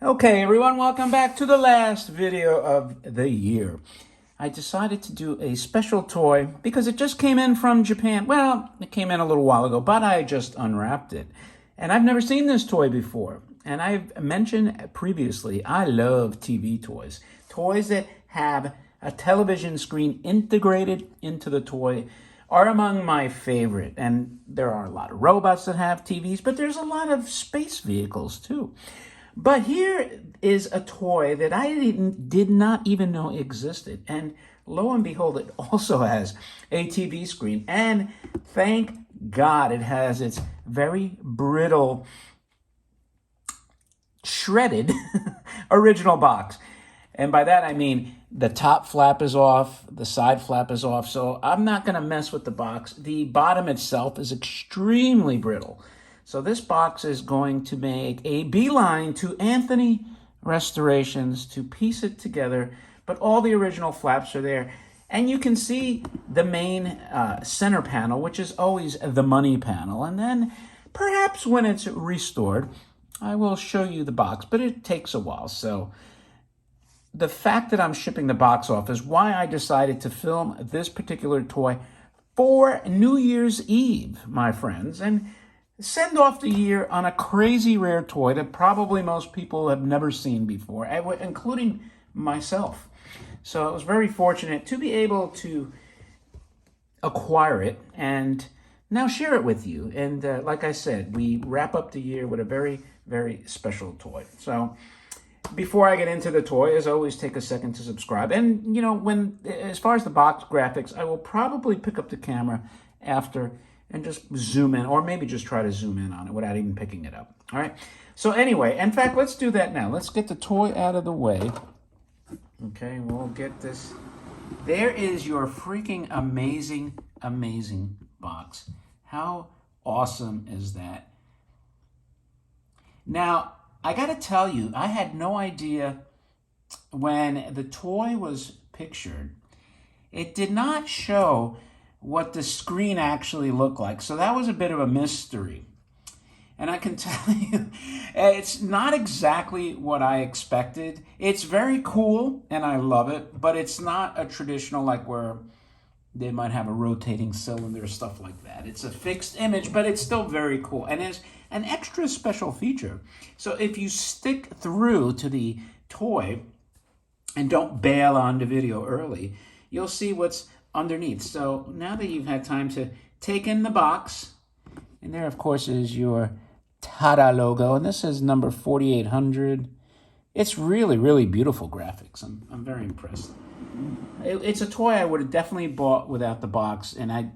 Okay, everyone, welcome back to the last video of the year. I decided to do a special toy because it just came in from Japan. Well, it came in a little while ago, but I just unwrapped it. And I've never seen this toy before. And I've mentioned previously, I love TV toys. Toys that have a television screen integrated into the toy are among my favorite. And there are a lot of robots that have TVs, but there's a lot of space vehicles too. But here is a toy that I did not even know existed. And lo and behold, it also has a TV screen. And thank God it has its very brittle, shredded original box. And by that I mean the top flap is off, the side flap is off, so I'm not going to mess with the box. The bottom itself is extremely brittle. So this box is going to make a beeline to Anthony Restorations to piece it together, but all the original flaps are there. And you can see the main center panel, which is always the money panel. And then perhaps when it's restored, I will show you the box, but it takes a while. So the fact that I'm shipping the box off is why I decided to film this particular toy for New Year's Eve, my friends, and send off the year on a crazy rare toy that probably most people have never seen before, including myself. So I was very fortunate to be able to acquire it and now share it with you. And like I said, we wrap up the year with a very, very special toy. So before I get into the toy, as always, take a second to subscribe. And, you know, as far as the box graphics, I will probably pick up the camera after and just zoom in, or maybe just try to zoom in on it without even picking it up. All right. So anyway, in fact, let's do that now. Let's get the toy out of the way. Okay, we'll get this. There is your freaking amazing, amazing box. How awesome is that? Now, I got to tell you, I had no idea when the toy was pictured. It did not show what the screen actually looked like. So that was a bit of a mystery. And I can tell you, it's not exactly what I expected. It's very cool, and I love it, but it's not a traditional, like where they might have a rotating cylinder, stuff like that. It's a fixed image, but it's still very cool. And it's an extra special feature. So if you stick through to the toy and don't bail on the video early, you'll see what's underneath. So now that you've had time to take in the box, and there of course is your Tada logo, and this is number 4800. It's really, really beautiful graphics. I'm very impressed. It's a toy I would have definitely bought without the box, and I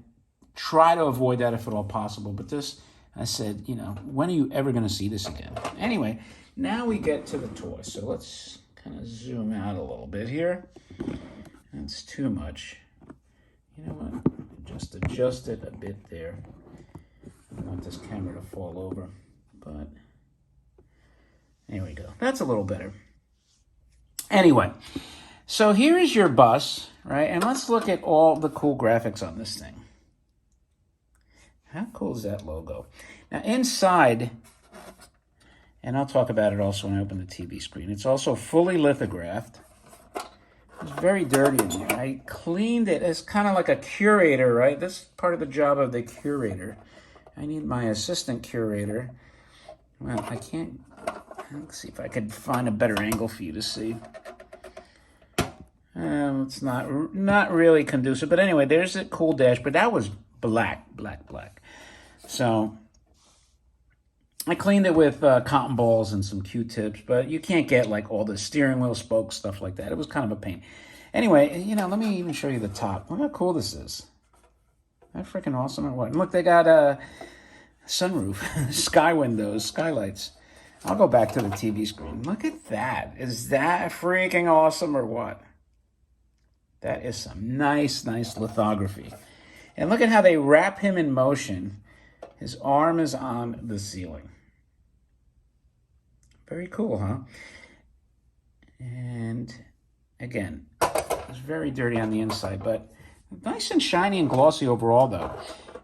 try to avoid that if at all possible. But this, I said, you know, when are you ever going to see this again? Anyway, now we get to the toy. So let's kind of zoom out a little bit here. That's too much. You know what? Just adjust it a bit there. I don't want this camera to fall over, but there we go. That's a little better. Anyway, so here is your bus, right? And let's look at all the cool graphics on this thing. How cool is that logo? Now inside, and I'll talk about it also when I open the TV screen, it's also fully lithographed. It's very dirty in here. I cleaned it. It's kind of like a curator, right? This is part of the job of the curator. I need my assistant curator. Well, I can't. Let's see if I could find a better angle for you to see. It's not really conducive. But anyway, there's a cool dash. But that was black. So I cleaned it with cotton balls and some Q-tips, but you can't get like all the steering wheel spokes, stuff like that. It was kind of a pain. Anyway, you know, let me even show you the top. Look how cool this is. Isn't that freaking awesome or what? And look, they got a sunroof, sky windows, skylights. I'll go back to the TV screen. Look at that. Is that freaking awesome or what? That is some nice lithography. And look at how they wrap him in motion. His arm is on the ceiling. Very cool, huh? And again, it's very dirty on the inside, but nice and shiny and glossy overall, though.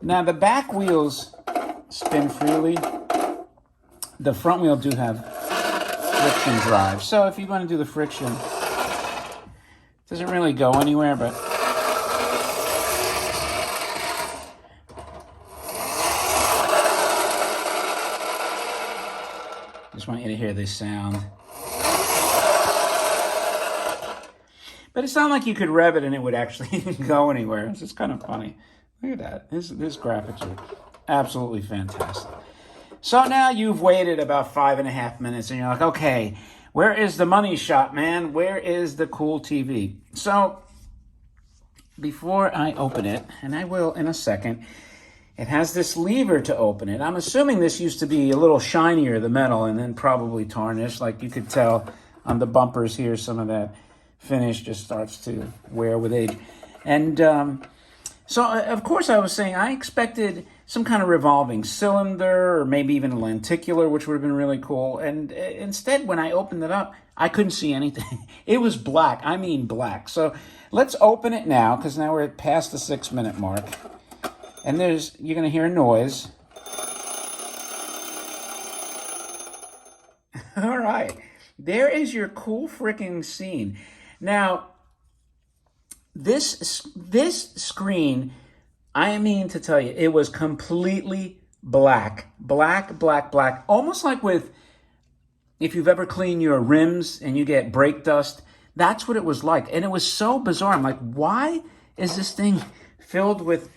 Now, the back wheels spin freely. The front wheel do have friction drive. So if you want to do the friction, it doesn't really go anywhere, but just want you to hear this sound. But it's not like you could rev it and it would actually go anywhere. It's just kind of funny. Look at that. This graphics are absolutely fantastic. So now you've waited about 5.5 minutes and you're like, okay, where is the money shot, man? Where is the cool TV? So before I open it, and I will in a second, it has this lever to open it. I'm assuming this used to be a little shinier, the metal, and then probably tarnished. Like you could tell on the bumpers here, some of that finish just starts to wear with age. And so, of course, I was saying I expected some kind of revolving cylinder or maybe even a lenticular, which would have been really cool. And instead, when I opened it up, I couldn't see anything. It was black. I mean black. So let's open it now, because now we're past the 6-minute mark. And you're going to hear a noise. All right. There is your cool freaking scene. Now, this screen, I mean to tell you, it was completely black. Black, black, black. Almost like if you've ever cleaned your rims and you get brake dust, that's what it was like. And it was so bizarre. I'm like, why is this thing filled with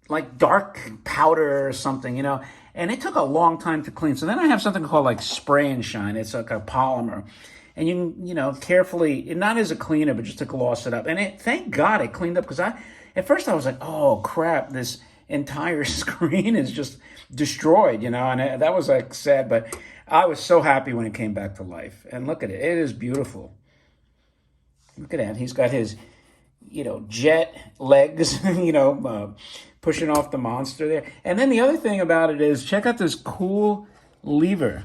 like dark powder or something, And it took a long time to clean. So then I have something called like spray and shine. It's like a polymer. And you carefully, not as a cleaner, but just to gloss it up. And thank God it cleaned up, because at first I was like, oh crap, this entire screen is just destroyed, and that was like sad, but I was so happy when it came back to life. And look at it, it is beautiful. Look at that, he's got his, jet legs, pushing off the monster there. And then the other thing about it is, check out this cool lever.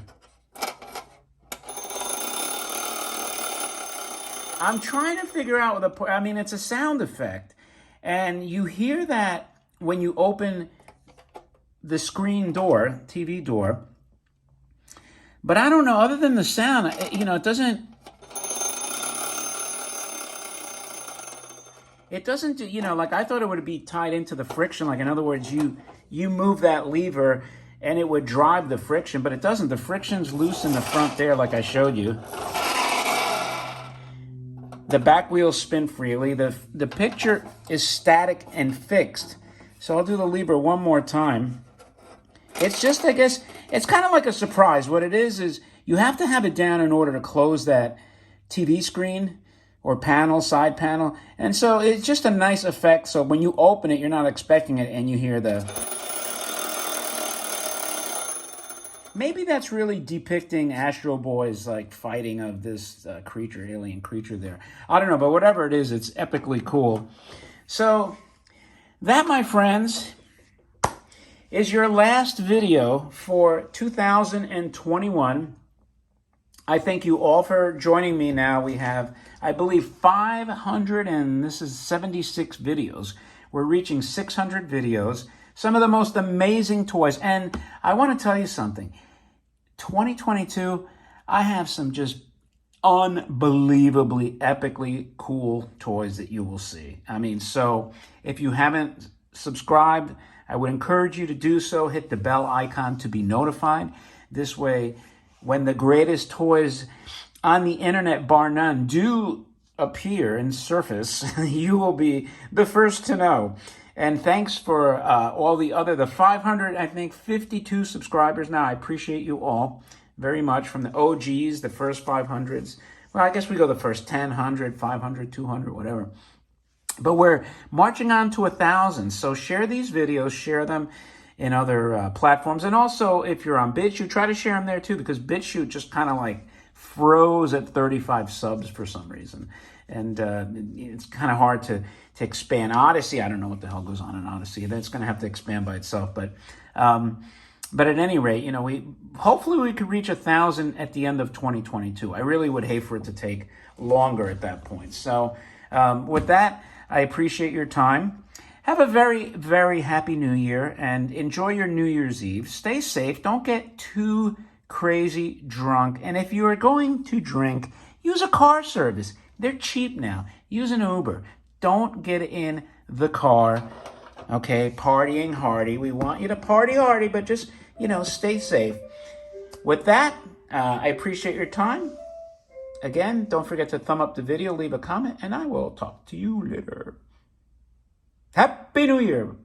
I'm trying to figure out it's a sound effect. And you hear that when you open the screen door, TV door. But I don't know, other than the sound, it doesn't, like I thought it would be tied into the friction. Like in other words, you move that lever and it would drive the friction, but it doesn't. The friction's loose in the front there, like I showed you. The back wheels spin freely. The picture is static and fixed. So I'll do the lever one more time. It's just, I guess, it's kind of like a surprise. What it is you have to have it down in order to close that TV screen or panel, side panel. And so it's just a nice effect. So when you open it, you're not expecting it, and you hear the... Maybe that's really depicting Astro Boy's like fighting of this alien creature there. I don't know, but whatever it is, it's epically cool. So that, my friends, is your last video for 2021. I thank you all for joining me now. We have, I believe, 576 videos. We're reaching 600 videos. Some of the most amazing toys. And I want to tell you something. 2022, I have some just unbelievably, epically cool toys that you will see. So if you haven't subscribed, I would encourage you to do so. Hit the bell icon to be notified. This way, when the greatest toys on the internet, bar none, do appear and surface, you will be the first to know. And thanks for all the 552 subscribers now. I appreciate you all very much, from the OGs, the first 500s. Well, I guess we go the first 10, 100, 500, 200, whatever. But we're marching on to 1,000. So share these videos, share them in other platforms. And also, if you're on BitChute, try to share them there too, because BitChute just kind of like froze at 35 subs for some reason. And it's kind of hard to expand. Odyssey, I don't know what the hell goes on in Odyssey. That's going to have to expand by itself. But at any rate, hopefully we could reach 1,000 at the end of 2022. I really would hate for it to take longer at that point. So with that, I appreciate your time. Have a very, very happy New Year, and enjoy your New Year's Eve. Stay safe. Don't get too crazy drunk. And if you are going to drink, use a car service. They're cheap now. Use an Uber. Don't get in the car. Okay, partying hardy. We want you to party hardy, but just, stay safe. With that, I appreciate your time. Again, don't forget to thumb up the video, leave a comment, and I will talk to you later. Happy New Year!